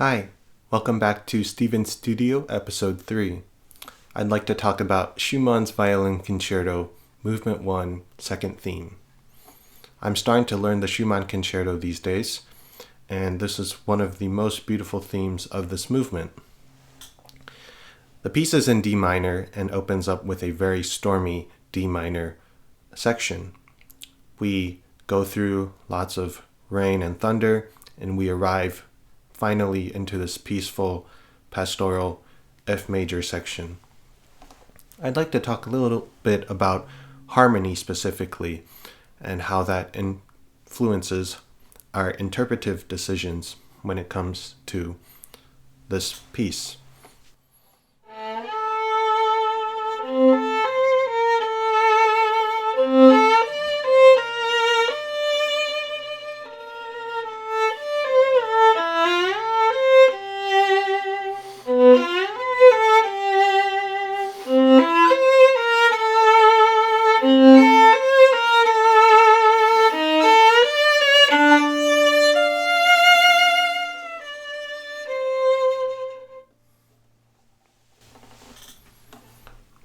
Hi, welcome back to Steven's Studio, Episode 3. I'd like to talk about Schumann's Violin Concerto, Movement 1, Second Theme. I'm starting to learn the Schumann Concerto these days, and this is one of the most beautiful themes of this movement. The piece is in D minor and opens up with a very stormy D minor section. We go through lots of rain and thunder, and we arrive finally into this peaceful, pastoral F major section. I'd like to talk a little bit about harmony specifically and how that influences our interpretive decisions when it comes to this piece.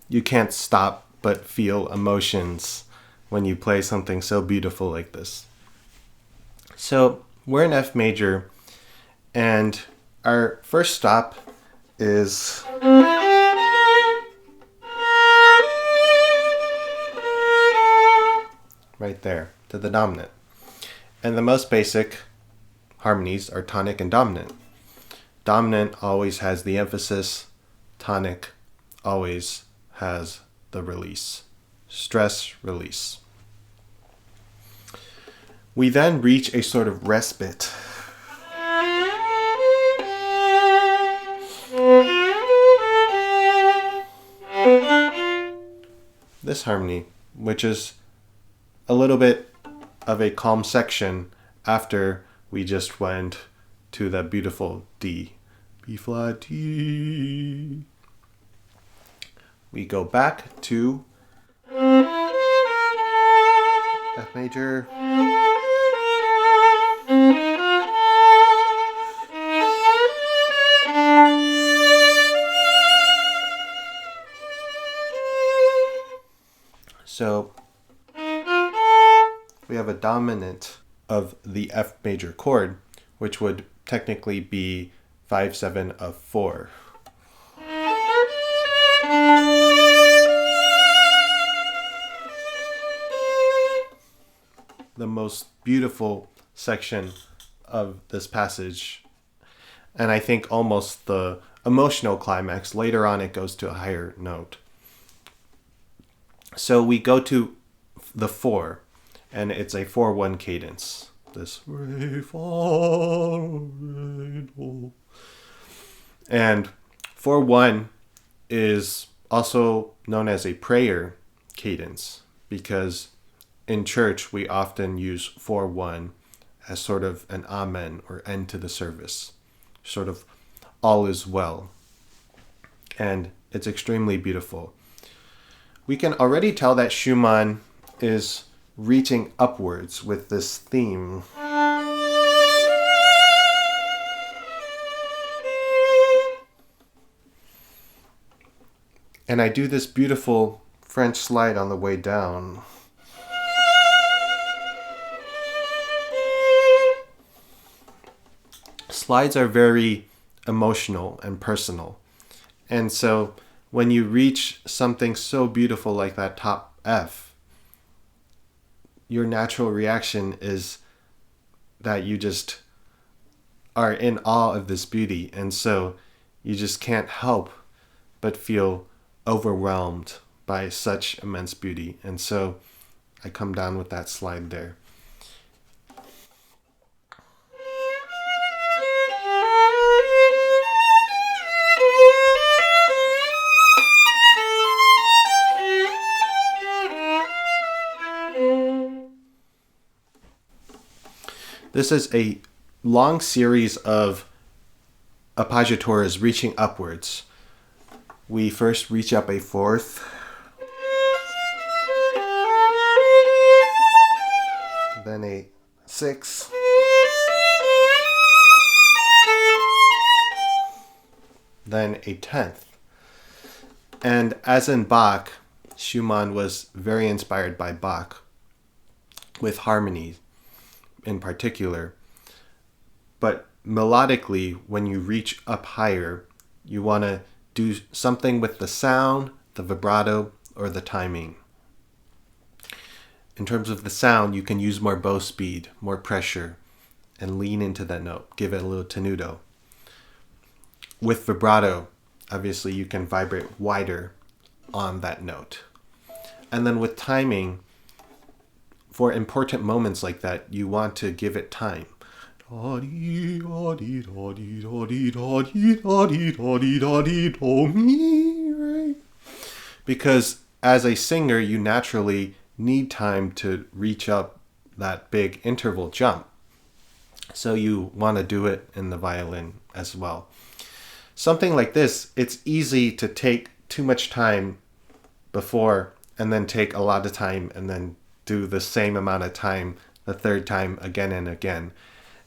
You can't stop but feel emotions when you play something so beautiful like this. So we're in F major, and our first stop is right there to the dominant. And the most basic harmonies are tonic and dominant. Dominant always has the emphasis, tonic always has the release, stress release. We then reach a sort of respite. This harmony, which is a little bit of a calm section after we just went to the beautiful D, B flat D. We go back to F major. So we have a dominant of the F major chord, which would technically be 5/7 of 4. The most beautiful section of this passage, and I think almost the emotional climax. Later on it goes to a higher note. So we go to the 4, and it's a 4/1 cadence. This re, fa, re, do. And 4/1 is also known as a prayer cadence because in church we often use 4/1 as sort of an amen or end to the service, sort of all is well. And it's extremely beautiful. We can already tell that Schumann is reaching upwards with this theme. And I do this beautiful French slide on the way down. Slides are very emotional and personal. And so when you reach something so beautiful like that top F, your natural reaction is that you just are in awe of this beauty. And so you just can't help but feel overwhelmed by such immense beauty. And so I come down with that slide there. This is a long series of appoggiaturas reaching upwards. We first reach up a 4th, then a 6, then a tenth. And as in Bach, Schumann was very inspired by Bach with harmony in particular. But melodically, when you reach up higher, you want to do something with the sound, the vibrato, or the timing. In terms of the sound, you can use more bow speed, more pressure, and lean into that note. Give it a little tenuto. With vibrato, obviously you can vibrate wider on that note. And then with timing, for important moments like that, you want to give it time. Because as a singer, you naturally need time to reach up that big interval jump. So you want to do it in the violin as well. Something like this, it's easy to take too much time before and then take a lot of time and then do the same amount of time the third time again and again.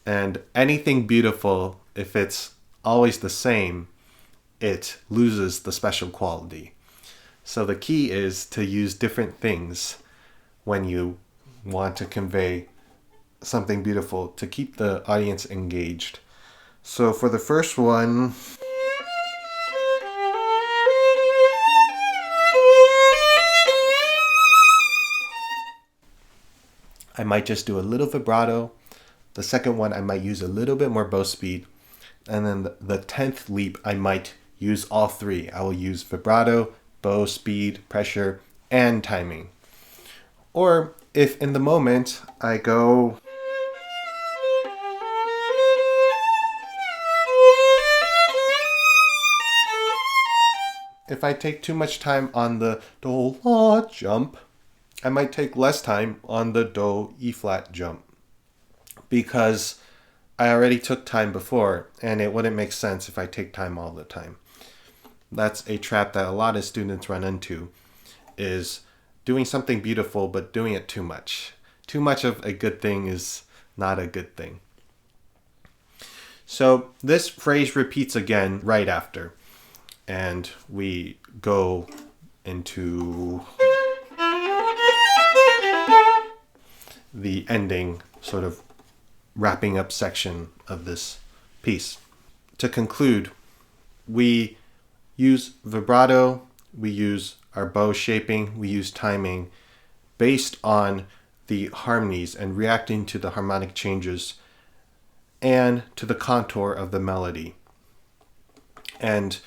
And anything beautiful, if it's always the same, it loses the special quality. So the key is to use different things when you want to convey something beautiful to keep the audience engaged. So for the first one, I might just do a little vibrato. The second one, I might use a little bit more bow speed. And then the 10th leap, I might use all three. I will use vibrato, bow speed, pressure, and timing. Or if in the moment I go... If I take too much time on the do la jump, I might take less time on the do E flat jump, because I already took time before and it wouldn't make sense if I take time all the time. That's a trap that a lot of students run into, is doing something beautiful but doing it too much. Too much of a good thing is not a good thing. So this phrase repeats again right after, and we go into the ending, sort of wrapping up section of this piece. To conclude, we use vibrato, we use our bow shaping, we use timing based on the harmonies and reacting to the harmonic changes and to the contour of the melody. And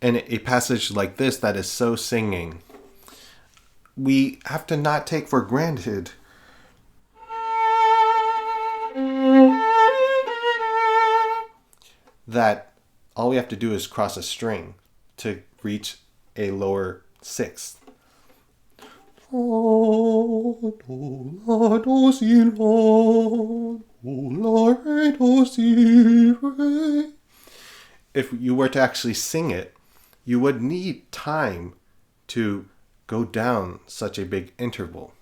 in a passage like this that is so singing, we have to not take for granted that all we have to do is cross a string to reach a lower sixth. If you were to actually sing it, you would need time to go down such a big interval.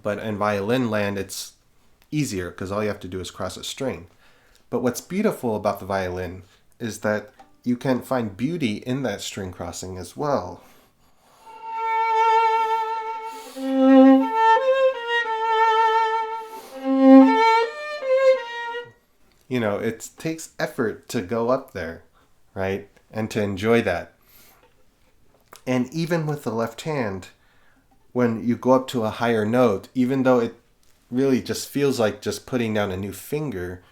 But in violin land, it's easier because all you have to do is cross a string. But what's beautiful about the violin is that you can find beauty in that string crossing as well. You know, it takes effort to go up there, right? And to enjoy that. And even with the left hand, when you go up to a higher note, even though it really just feels like just putting down a new finger,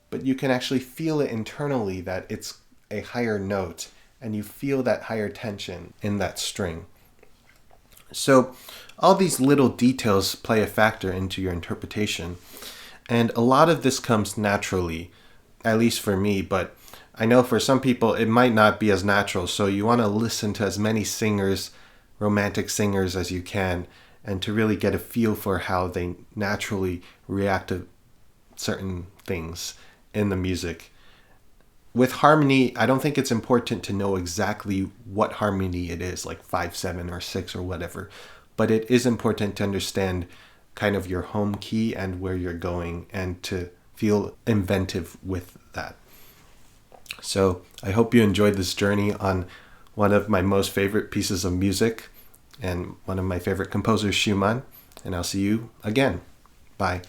but you can actually feel it internally that it's a higher note, and you feel that higher tension in that string. So all these little details play a factor into your interpretation, and a lot of this comes naturally, at least for me, but I know for some people it might not be as natural, so you want to listen to as many singers, romantic singers, as you can, and to really get a feel for how they naturally react to certain things in the music. With harmony, I don't think it's important to know exactly what harmony it is, like 5/7 or 6 or whatever, but it is important to understand kind of your home key and where you're going, and to feel inventive with that. So I hope you enjoyed this journey on one of my most favorite pieces of music and one of my favorite composers, Schumann, and I'll see you again. Bye.